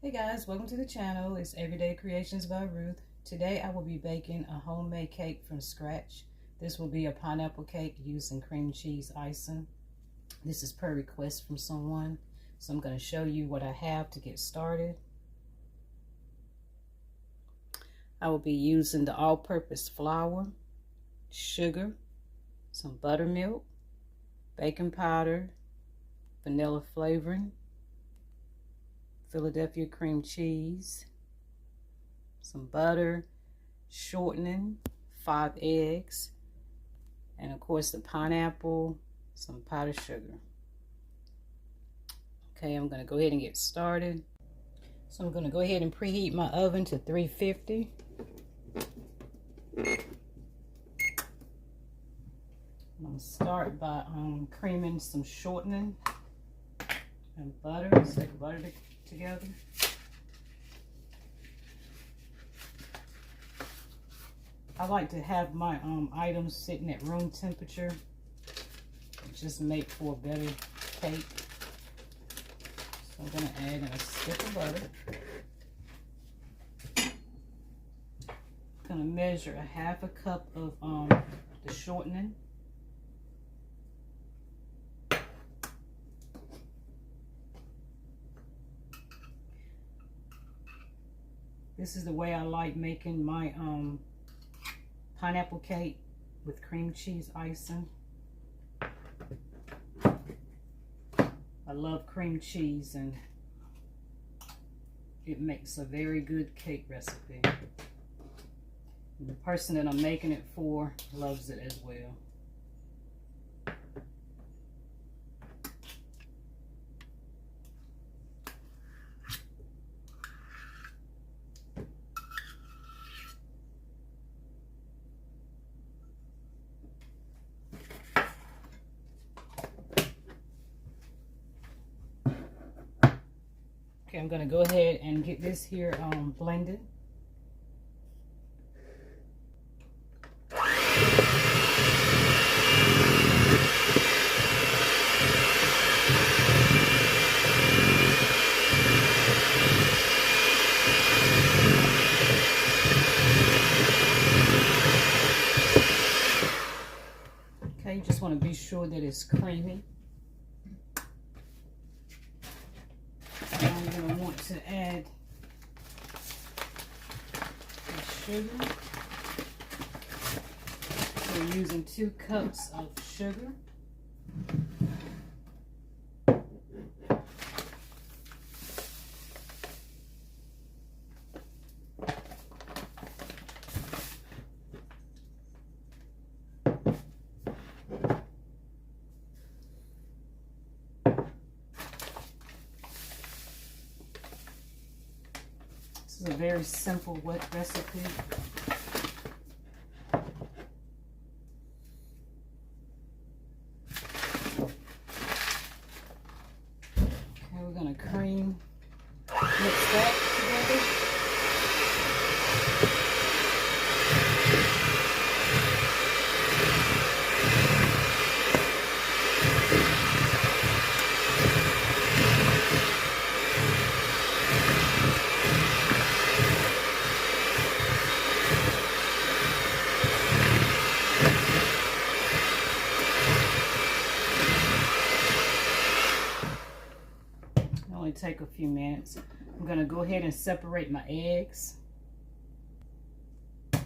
Hey guys, welcome to the channel. It's Everyday Creations by Ruth. Today I will be baking a homemade cake from scratch. This will be a pineapple cake using cream cheese icing. This is per request from someone. So I'm going to show you what I have to get started. I will be using the all-purpose flour, sugar, some buttermilk, baking powder, vanilla flavoring, Philadelphia cream cheese, some butter, shortening, 5 eggs, and of course the pineapple, some powdered sugar. Okay, I'm going to go ahead and get started. So I'm going to go ahead and preheat my oven to 350. I'm going to start by creaming some shortening and butter. Take butter together. I like to have my items sitting at room temperature. It just make for a better cake. So I'm going to add in a stick of butter. I'm going to measure a half a cup of the shortening. This is the way I like making my pineapple cake with cream cheese icing. I love cream cheese and it makes a very good cake recipe. And the person that I'm making it for loves it as well. Okay, I'm going to go ahead and get this here blended. Okay, you just want to be sure that it's creamy. I'm going to want to add the sugar. We're using 2 cups of sugar. This is a very simple wet recipe. Okay, we're going to mix that together. Take a few minutes. I'm going to go ahead and separate my eggs. I'm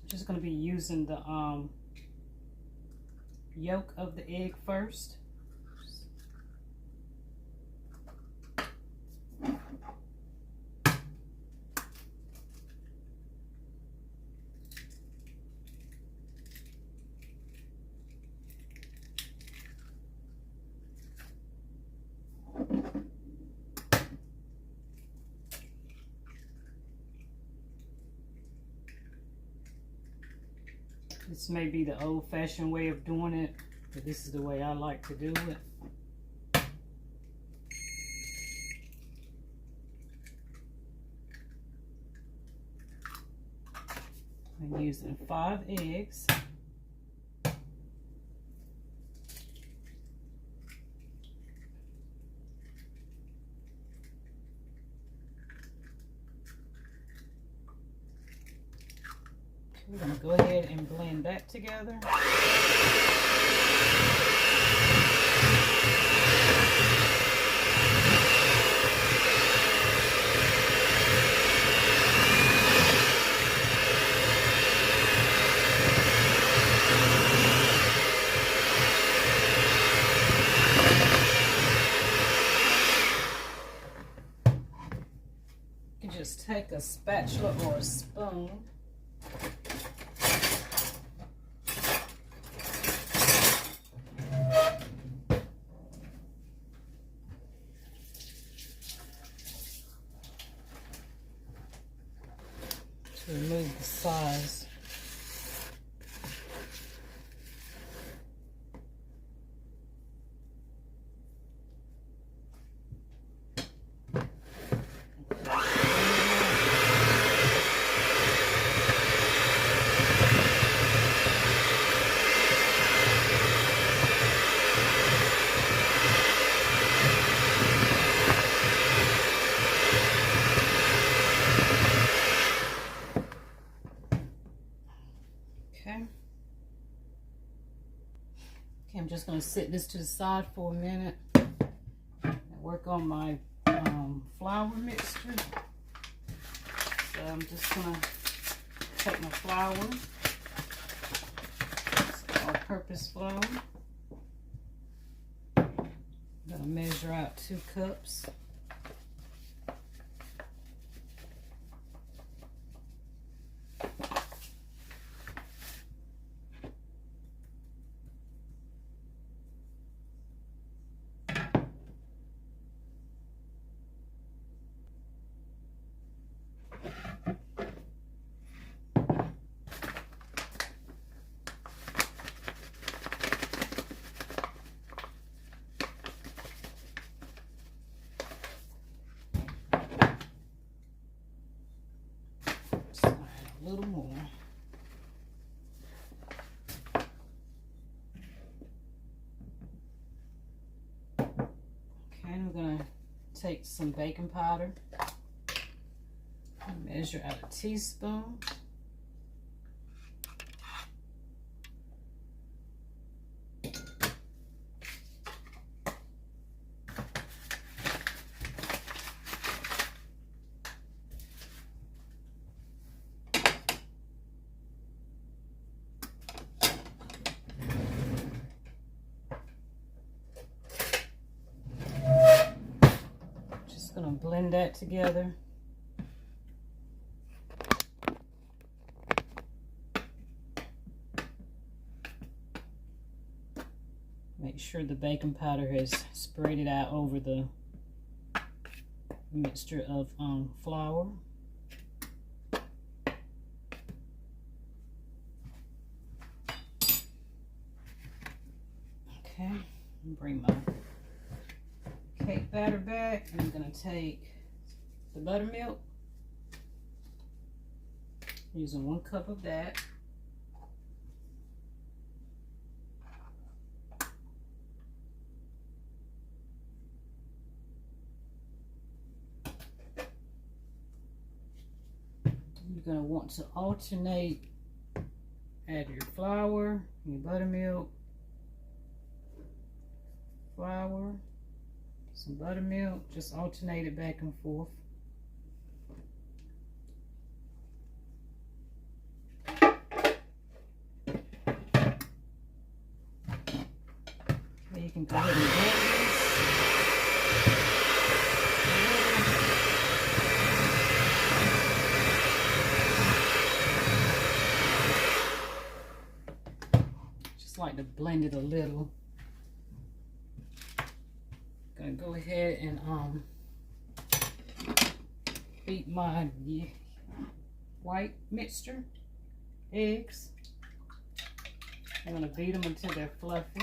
just going to be using the yolk of the egg first. This may be the old-fashioned way of doing it, but this is the way I like to do it. I'm using 5 eggs. We're going to go ahead and blend that together. You can just take a spatula or a spoon . To remove the size. Okay, I'm just going to set this to the side for a minute and work on my flour mixture. So I'm just going to take my flour, it's all-purpose flour. I'm going to measure out 2 cups. A little more. Okay, we're going to take some baking powder and measure out a teaspoon. Going to blend that together. Make sure the baking powder has spread it out over the mixture of flour. Okay, bring my cake batter back, and I'm going to take the buttermilk, using 1 cup of that. You're going to want to alternate, add your flour, your buttermilk, flour, some buttermilk, just alternate it back and forth. Okay, you can go ahead and blend this. Just like to blend it a little. Gonna go ahead and beat my white mixture, eggs. I'm gonna beat them until they're fluffy.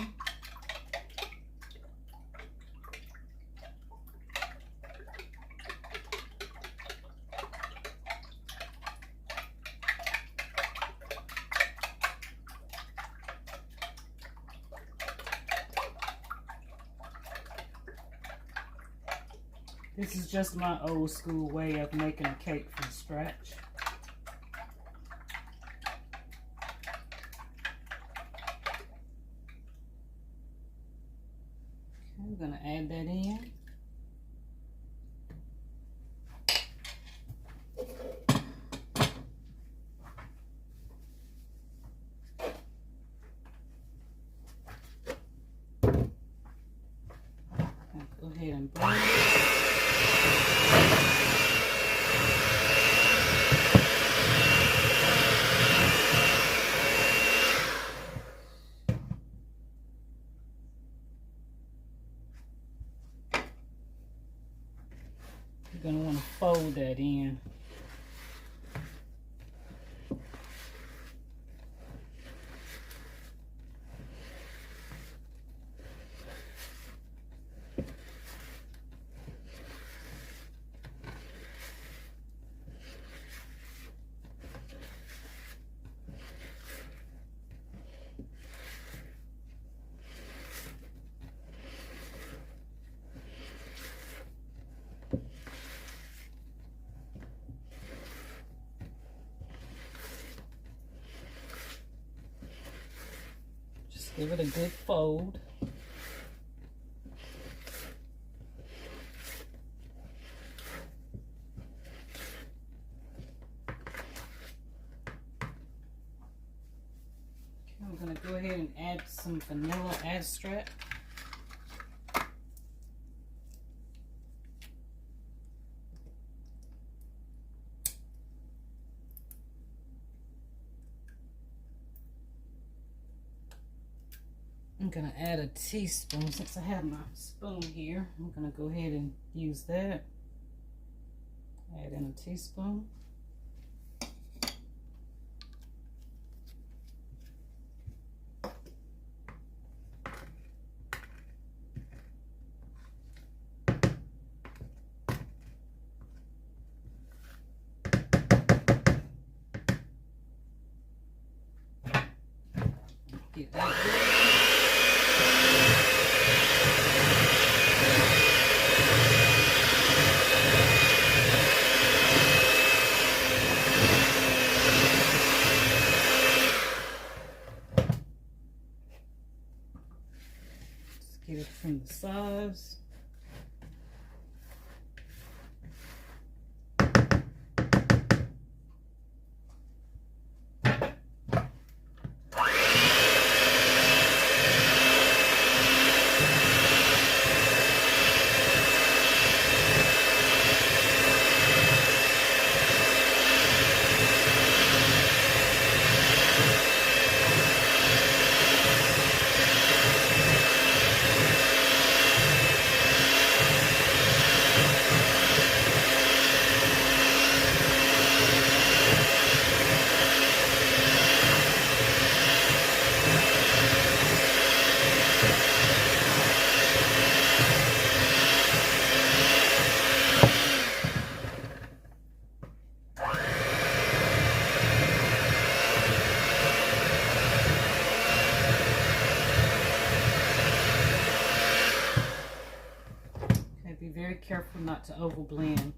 This is just my old school way of making a cake from scratch. add that in. Go ahead and blend it. You're going to want to fold that in. Give it a good fold. Okay, I'm going to go ahead and add some vanilla extract. I'm going to add a teaspoon since I have my spoon here. I'm going to go ahead and use that. Add in a teaspoon. Get that good. Get it from the sides. Be very careful not to over blend.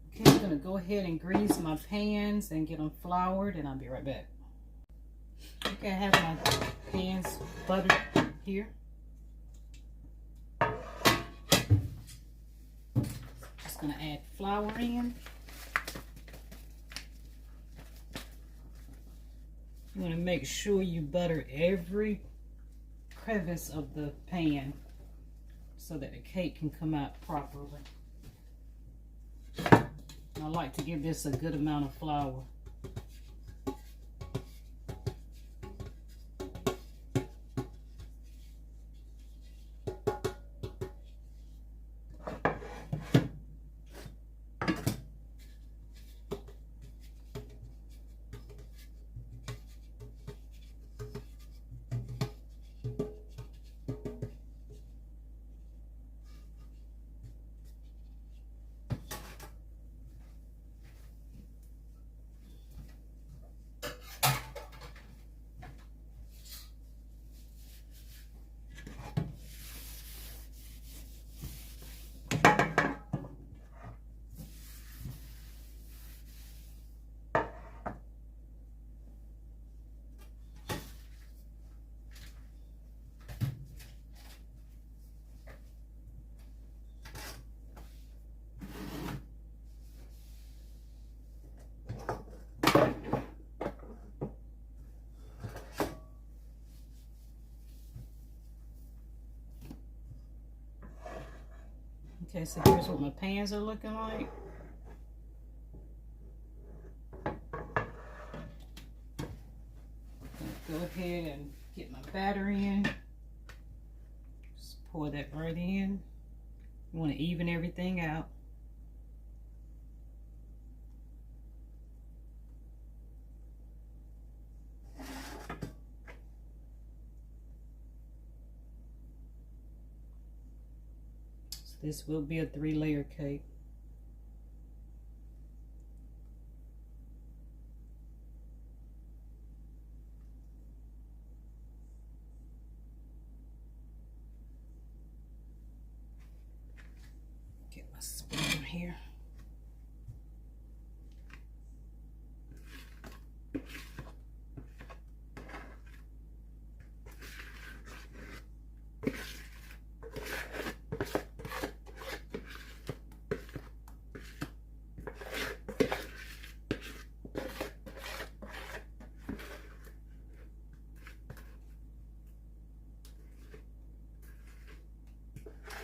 Okay, I'm going to go ahead and grease my pans and get them floured, and I'll be right back. Okay, I have my pans buttered here. Just going to add flour in. You want to make sure you butter every crevice of the pan so that the cake can come out properly. And I like to give this a good amount of flour. Okay, so here's what my pans are looking like. Go ahead and get my batter in. Just pour that right in. You want to even everything out. So this will be a 3-layer cake. Get my spoon here.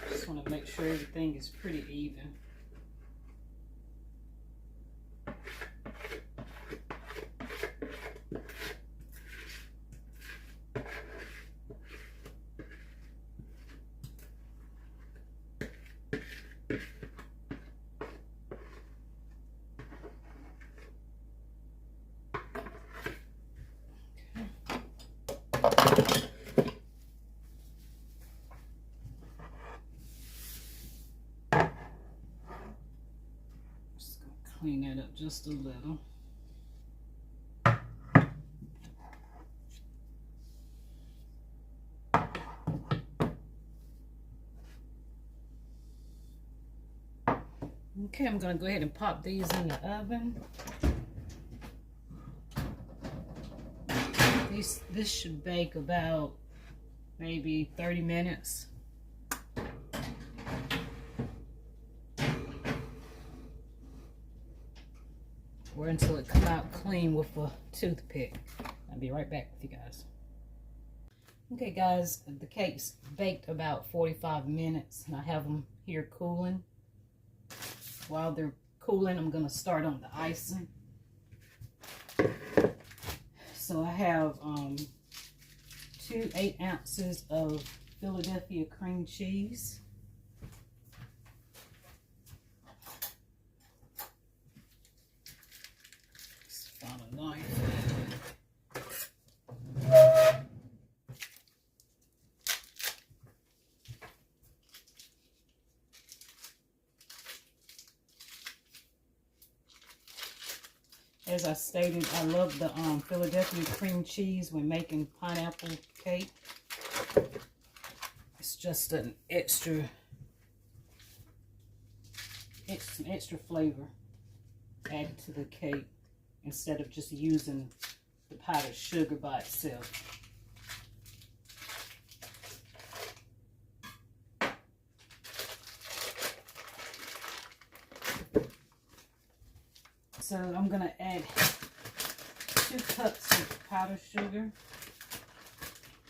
Just want to make sure everything is pretty even. Clean that up just a little. Okay, I'm going to go ahead and pop these in the oven. This should bake about maybe 30 minutes. Or until it come out clean with a toothpick. I'll be right back with you guys. Okay guys, the cake's baked about 45 minutes and I have them here cooling. While they're cooling, I'm going to start on the icing. So I have 2 8-ounces of Philadelphia cream cheese. As I stated, I love the Philadelphia cream cheese when making pineapple cake. It's just an extra flavor added to the cake instead of just using the powdered sugar by itself. So I'm going to add 2 cups of powdered sugar.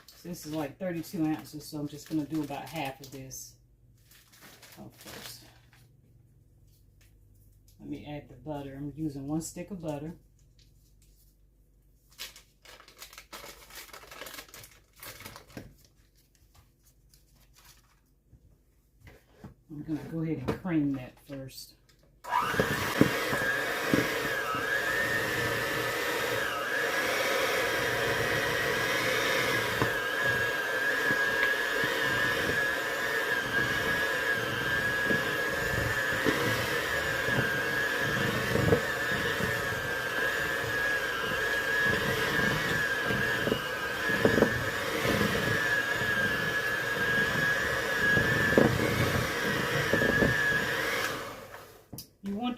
So this is like 32 ounces, so I'm just going to do about half of this first. Let me add the butter. I'm using 1 stick of butter. I'm going to go ahead and cream that first.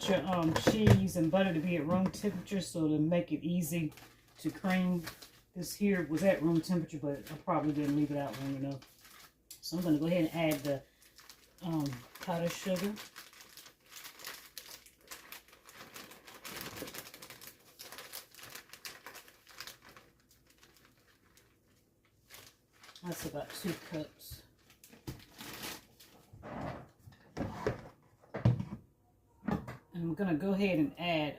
Your cheese and butter to be at room temperature, so to make it easy to cream. This here was at room temperature, but I probably didn't leave it out long enough. So I'm going to go ahead and add the powdered sugar. That's about 2 cups. I'm gonna go ahead and add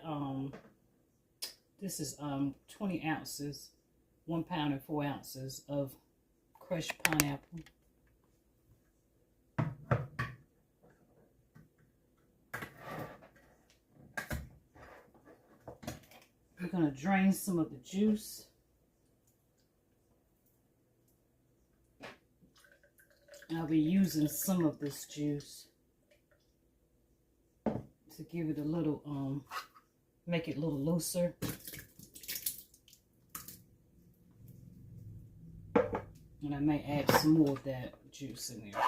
this is 20 ounces, 1 pound and 4 ounces of crushed pineapple. We're gonna drain some of the juice. I'll be using some of this juice to give it a little, make it a little looser. And I may add some more of that juice in there.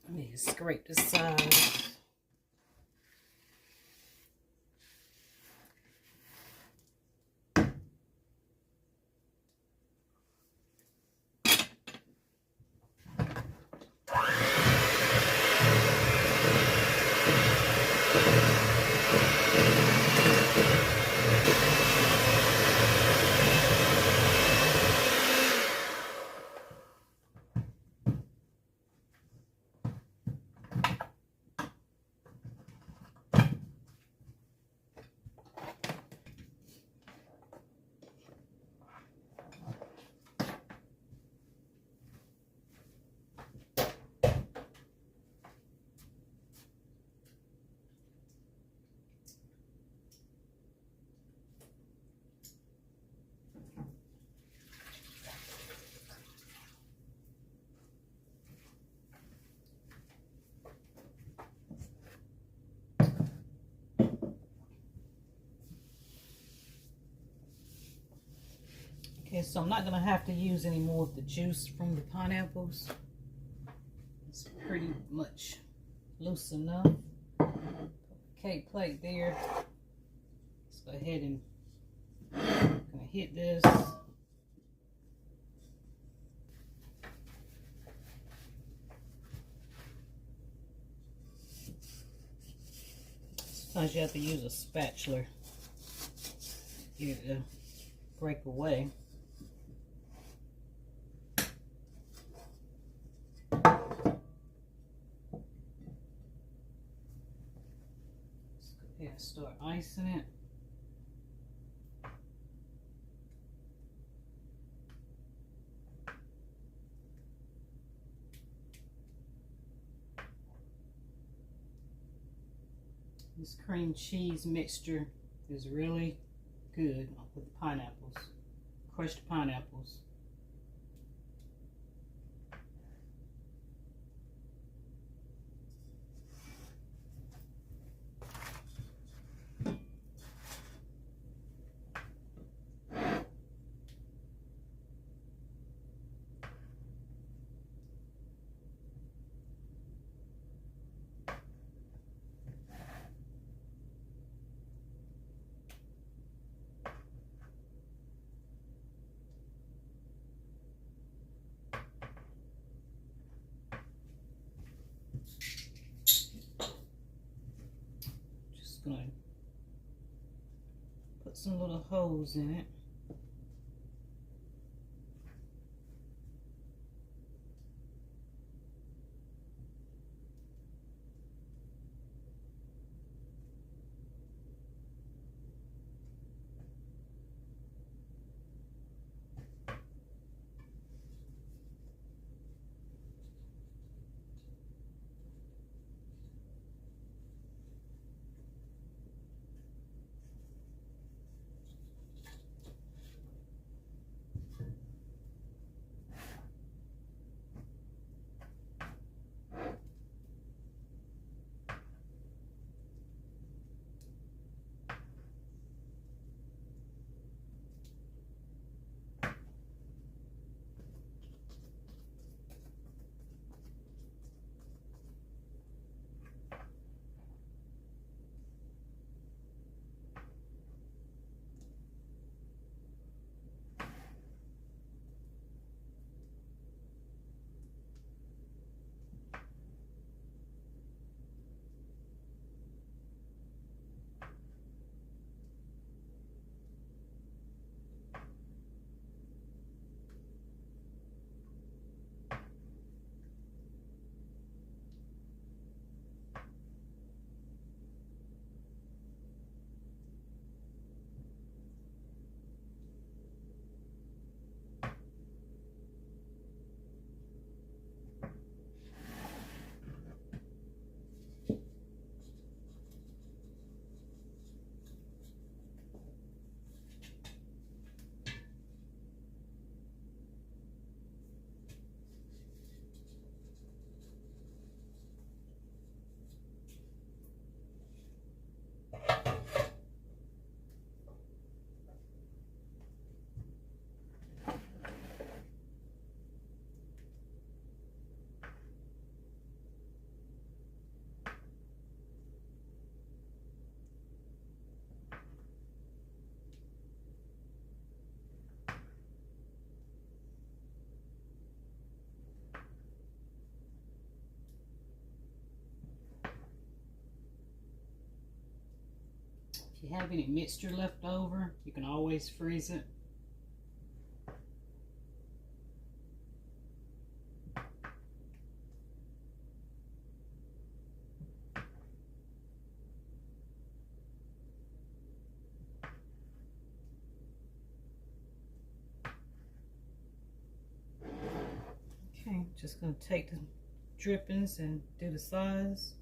Let me scrape the sides. Okay, so I'm not going to have to use any more of the juice from the pineapples. It's pretty much loose enough. Cake plate there. Let's go ahead and I'm going to hit this. Sometimes you have to use a spatula to get it to break away. And start icing it. This cream cheese mixture is really good with pineapples, crushed pineapples. Going to put some little holes in it. If you have any mixture left over, you can always freeze it. Okay, just going to take the drippings and do the sides.